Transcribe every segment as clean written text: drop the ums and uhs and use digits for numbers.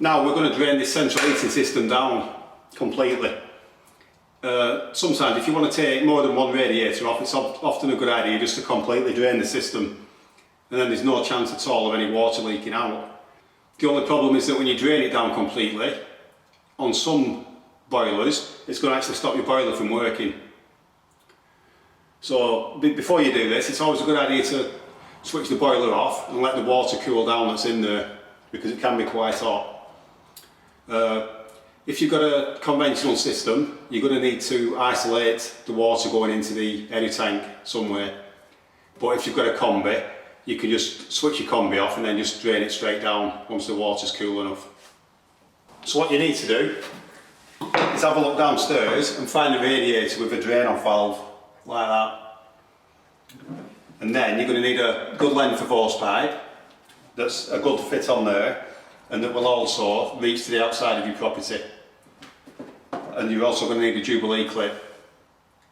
Now we're going to drain this central heating system down completely. Sometimes if you want to take more than one radiator off, it's often a good idea just to completely drain the system, and then there's no chance at all of any water leaking out. The only problem is that when you drain it down completely, on some boilers, it's going to actually stop your boiler from working. So before you do this, it's always a good idea to switch the boiler off and let the water cool down that's in there, because it can be quite hot. If you've got a conventional system, you're going to need to isolate the water going into the air tank somewhere. But if you've got a combi, you can just switch your combi off and then just drain it straight down once the water's cool enough. So what you need to do is have a look downstairs and find a radiator with a drain-off valve, like that. And then you're going to need a good length of hose pipe that's a good fit on there, and that will also reach to the outside of your property. And you're also going to need a Jubilee clip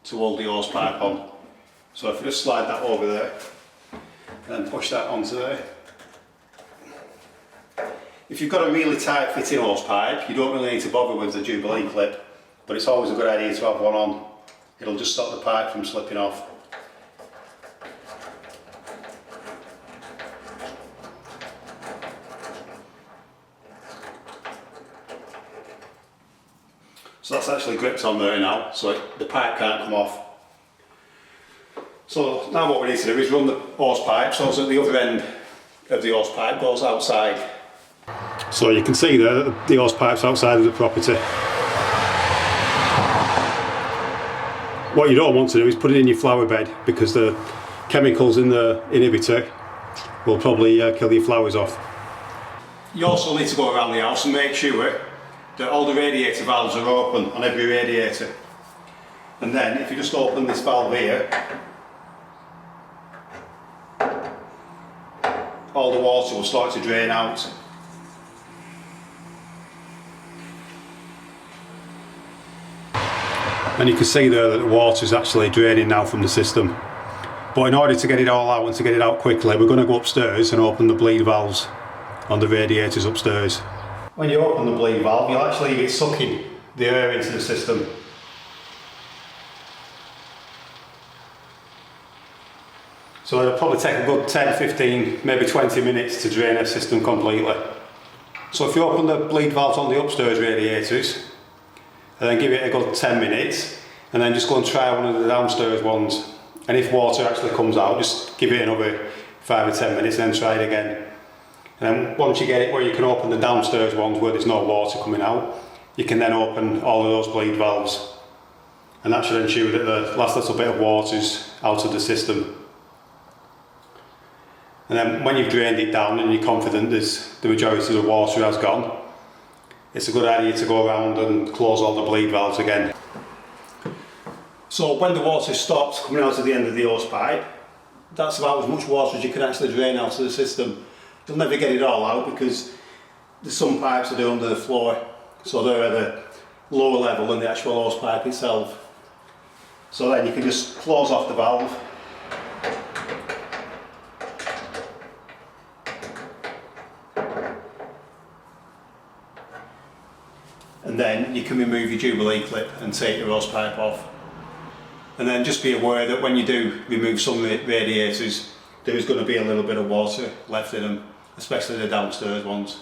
to hold the hose pipe on. So if you just slide that over there and push that onto there. If you've got a really tight fitting hose pipe, you don't really need to bother with the Jubilee clip, but it's always a good idea to have one on. It'll just stop the pipe from slipping off. So that's actually gripped on there now, so the pipe can't come off. So now what we need to do is run the hose pipe so that the other end of the hose pipe goes outside. So you can see there that the hose pipe's outside of the property. What you don't want to do is put it in your flower bed, because the chemicals in the inhibitor will probably kill your flowers off. You also need to go around the house and make sure that all the radiator valves are open on every radiator. And then if you just open this valve here, all the water will start to drain out. And you can see there that the water is actually draining now from the system. But in order to get it all out and to get it out quickly, we're going to go upstairs and open the bleed valves on the radiators upstairs. When you open the bleed valve, you'll actually be sucking the air into the system. So it'll probably take a good 10, 15, maybe 20 minutes to drain a system completely. So if you open the bleed valves on the upstairs radiators, and then give it a good 10 minutes, and then just go and try one of the downstairs ones. And if water actually comes out, just give it another 5 or 10 minutes and then try it again. And then once you get it where you can open the downstairs ones where there's no water coming out, you can then open all of those bleed valves. And that should ensure that the last little bit of water's out of the system. And then when you've drained it down and you're confident the majority of the water has gone, it's a good idea to go around and close all the bleed valves again. So when the water stops coming out of the end of the hose pipe, that's about as much water as you can actually drain out of the system. You'll never get it all out because there's some pipes that are under the floor, so they're at a lower level than the actual hose pipe itself. So then you can just close off the valve. And then you can remove your Jubilee clip and take your hose pipe off. And then just be aware that when you do remove some radiators, there is going to be a little bit of water left in them, especially the downstairs ones.